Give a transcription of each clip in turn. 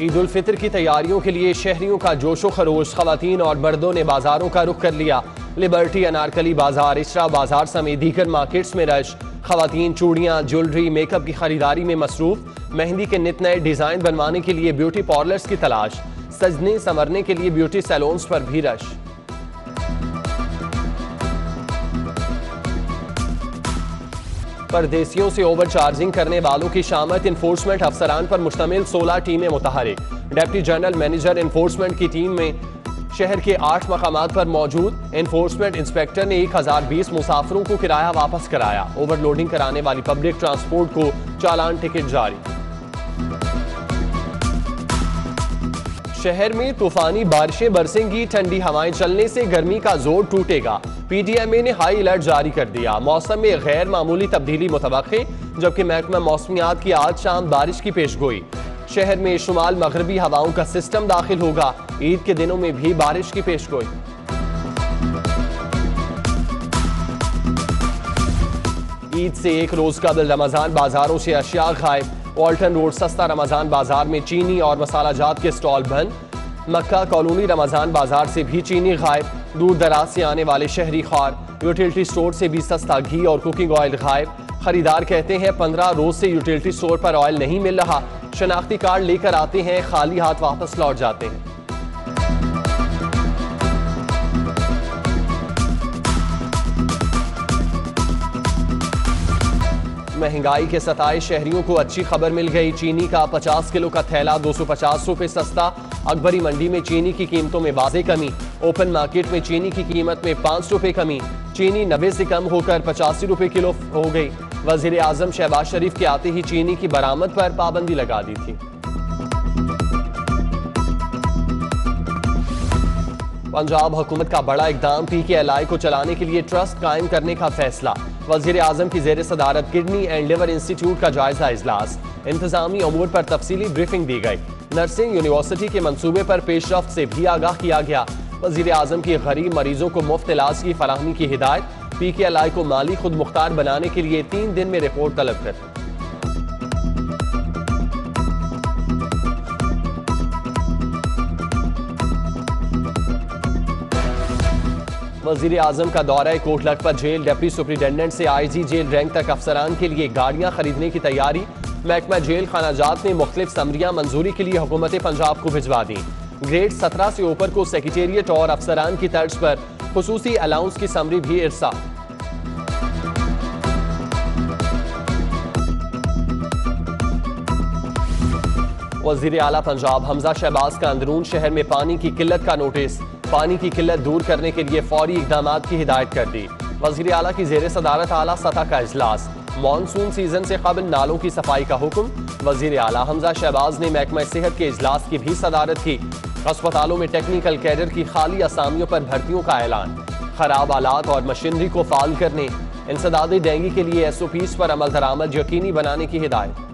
ईद उल फितर की तैयारियों के लिए शहरियों का जोशो खरोश। खवातीन और मर्दों ने बाजारों का रुख कर लिया। लिबर्टी, अनारकली बाजार, इशरा बाजार समेत दीगर मार्केट्स में रश। खवातीन चूड़ियां, ज्वेलरी, मेकअप की खरीदारी में मसरूफ। मेहंदी के नित नए डिजाइन बनवाने के लिए ब्यूटी पार्लर्स की तलाश। सजने संवरने के लिए ब्यूटी सैलून्स पर भी रश। परदेसियों से ओवर चार्जिंग करने वालों की शामत। इन्फोर्समेंट अफसरान पर मुश्तमिल 16 टीमें मुतहरिक। डिप्टी जनरल मैनेजर इन्फोर्समेंट की टीम में शहर के 8 मकामात पर मौजूद। इन्फोर्समेंट इंस्पेक्टर ने 1020 मुसाफिरों को किराया वापस कराया। ओवरलोडिंग कराने वाली पब्लिक ट्रांसपोर्ट को चालान टिकट जारी। शहर में तूफानी बारिशें बरसेंगी। ठंडी हवाएं चलने से गर्मी का जोर टूटेगा। पीटीएमए ने हाई अलर्ट जारी कर दिया। मौसम में गैर मामूली तब्दीली मुतवक्के, जबकि महकमा मौसमियात की आज शाम बारिश की पेशगोई। शहर में शुमाल मगरबी हवाओं का सिस्टम दाखिल होगा। ईद के दिनों में भी बारिश की पेशगोई। ईद से एक रोज कबल रमजान बाजारों से अशिया गायब। वॉल्टन रोड सस्ता रमजान बाजार में चीनी और मसाला जात के स्टॉल बंद। मक्का कॉलोनी रमजान बाजार से भी चीनी गायब। दूर दराज से आने वाले शहरी खार। यूटिलिटी स्टोर से भी सस्ता घी और कुकिंग ऑयल गायब। खरीदार कहते हैं 15 रोज से यूटिलिटी स्टोर पर ऑयल नहीं मिल रहा। शनाख्ती कार्ड लेकर आते हैं, खाली हाथ वापस लौट जाते हैं। महंगाई के सताए शहरियों को अच्छी खबर मिल गई। चीनी का 50 किलो का थैला 250 रुपए सस्ता। अकबरी मंडी में चीनी की कीमतों में वाज़ेह कमी। ओपन मार्केट में चीनी की कीमत में 5 रुपए कमी। चीनी 90 से कम होकर 85 रुपए किलो हो गई। वजीर आजम शहबाज शरीफ के आते ही चीनी की बरामद पर पाबंदी लगा दी थी। पंजाब हुकूमत का बड़ा इकदाम। PKLI को चलाने के लिए ट्रस्ट कायम करने का फैसला। वजीर आजम की जेर सदारत किडनी एंड लिवर इंस्टीट्यूट का जायजा इजलास। इंतजामी अमूर पर तफसीली ब्रीफिंग दी गई। नर्सिंग यूनिवर्सिटी के मंसूबे पर पेशरफ्त से भी आगाह किया गया। वजीर आजम की गरीब मरीजों को मुफ्त इलाज की फराहमी की हिदायत। PKLI को माली खुद मुख्तार बनाने के लिए 3 दिन में रिपोर्ट तलब कर। वजीर आजम का दौरा Kot Lakhpat jail. Deputy superintendent से IG जेल रैंक तक अफसरान के लिए गाड़ियां खरीदने की तैयारी। महकमा जेल खानाजात ने मुख्तलिफ समरियां मंजूरी के लिए हुकूमत पंजाब को भिजवा दी। ग्रेड 17 से ऊपर को सेक्रेटेरिएट और अफसरान की तर्ज पर खुसूसी अलाउंस की समरी भी इरसा। वजीर आला पंजाब हमजा शहबाज का अंदरून शहर में पानी की किल्लत का नोटिस। पानी की किल्लत दूर करने के लिए फौरी इकदामात की हिदायत कर दी। वजीर आला की जेर सदारत आला सतह का इजलास। मानसून सीजन से कबल नालों की सफाई का हुक्म। वजीर आला हमजा शहबाज ने महकमा सेहत के इजलास की भी सदारत की। अस्पतालों में टेक्निकल कैडर की खाली असामियों पर भर्तियों का ऐलान। खराब आलात और मशीनरी को फाल करने, इंसदादी डेंगू के लिए SOPs पर अमल दरामद यकीनी बनाने की हिदायत।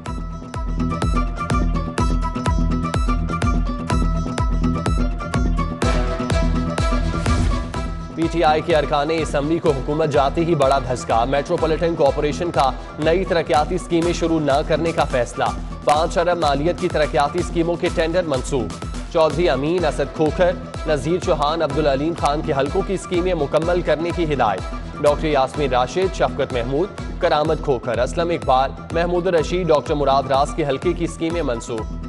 PTI के अरकाने असम्बली को हुकूमत जाते ही बड़ा धसका। मेट्रोपॉलिटन कॉरपोरेशन का नई तरक्याती स्कीमें शुरू न करने का फैसला। 5 अरब मालियत की तरक्याती स्कीमों के टेंडर मंसूब। चौधरी अमीन, असद खोखर, नजीर चौहान, अब्दुल अलीम खान के हलकों की स्कीमें मुकम्मल करने की हिदायत। डॉक्टर यास्मीन राशिद, शफकत महमूद, करामत खोखर, असलम इकबाल, महमूद रशीद, डॉक्टर मुराद रास के हलके की स्कीमें मंसूब।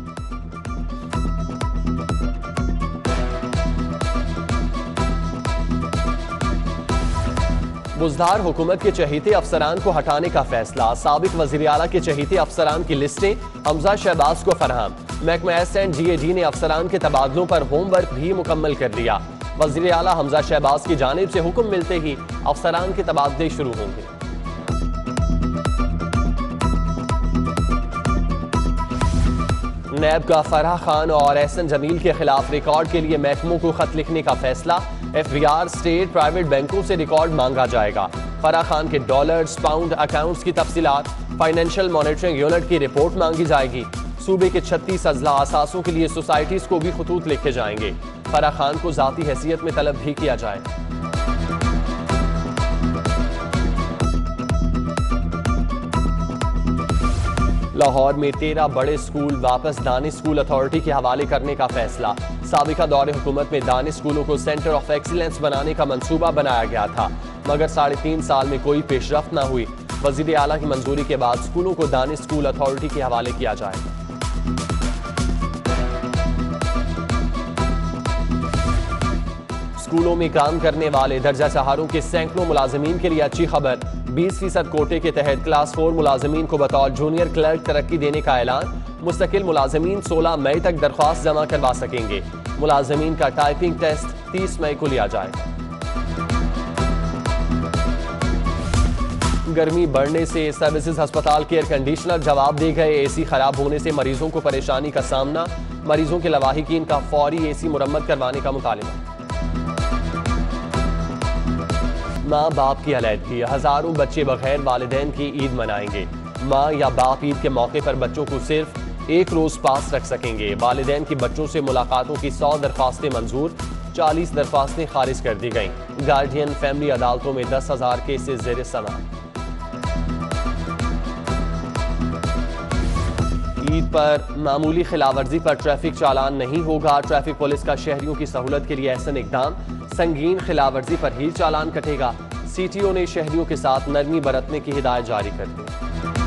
बुजदार हुकूमत के चहीते अफसरान को हटाने का फैसला। साबिक वजीर आला के चहीते अफसरान की लिस्टें हमजा शहबाज को फराहम। महकमा S&GAG ने अफसरान के तबादलों पर होमवर्क भी मुकम्मल कर लिया। वजीर आला हमजा शहबाज की जानिब से हुक्म मिलते ही अफसरान के तबादले शुरू होंगे। नैब का फराह खान और एहसन जमील के खिलाफ रिकॉर्ड के लिए महकमों को खत लिखने का फैसला। FBR, स्टेट, प्राइवेट बैंकों से रिकॉर्ड मांगा जाएगा। फराह खान के डॉलर्स, पाउंड अकाउंट्स की तफसीलात, फाइनेंशियल मॉनिटरिंग यूनिट की रिपोर्ट मांगी जाएगी। सूबे के 36 अजला असासों के लिए सोसाइटीज को भी खतूत लिखे जाएंगे। फराह खान को जाती हैसियत में तलब भी किया जाए। लाहौर में 13 बड़े स्कूल वापस दानिश स्कूल अथॉरिटी के हवाले करने का फैसला। साबिका दौरे हुकूमत में दानिश स्कूलों को सेंटर ऑफ एक्सीलेंस बनाने का मंसूबा बनाया गया था, मगर 3.5 साल में कोई पेशरफ्त न हुई। वजीर आला की मंजूरी के बाद स्कूलों को दानिश स्कूल अथॉरिटी के हवाले किया जाएगा। स्कूलों में काम करने वाले दर्जा चहारों के सैकड़ों मुलाजमीन के लिए अच्छी खबर। 20% कोटे के तहत क्लास 4 मुलाजमीन को बतौर जूनियर क्लर्क तरक्की देने का ऐलान। मुस्तकिल मुलाजमीन 16 मई तक दरख्वास्त जमा करवा सकेंगे। मुलाजमीन का टाइपिंग टेस्ट 30 मई को लिया जाएगा। गर्मी बढ़ने से सर्विसेज अस्पताल के एयर कंडीशनर जवाब दे गए। एसी खराब होने से मरीजों को परेशानी का सामना। मरीजों के लवाहिकीन का फौरी एसी मुरम्मत करवाने का मुतालिबा। माँ बाप की अलहदगी। हजारों बच्चे बगैर वालिदैन की ईद मनाएंगे। माँ या बाप ईद के मौके पर बच्चों को सिर्फ एक रोज पास रख सकेंगे। वालिदैन की बच्चों से मुलाकातों की 100 दरख्वास्तें मंजूर, 40 दरख्वास्तें खारिज कर दी गईं। गार्डियन फैमिली अदालतों में 10,000 केसेस ज़ेर समाअत। ईद पर मामूली खिलाफवर्जी पर ट्रैफिक चालान नहीं होगा। ट्रैफिक पुलिस का शहरियों की सहूलत के लिए ऐसा इकदाम। संगीन खिलाफवर्जी पर ही चालान कटेगा। CTO ने शहरियों के साथ नरमी बरतने की हिदायत जारी कर दी।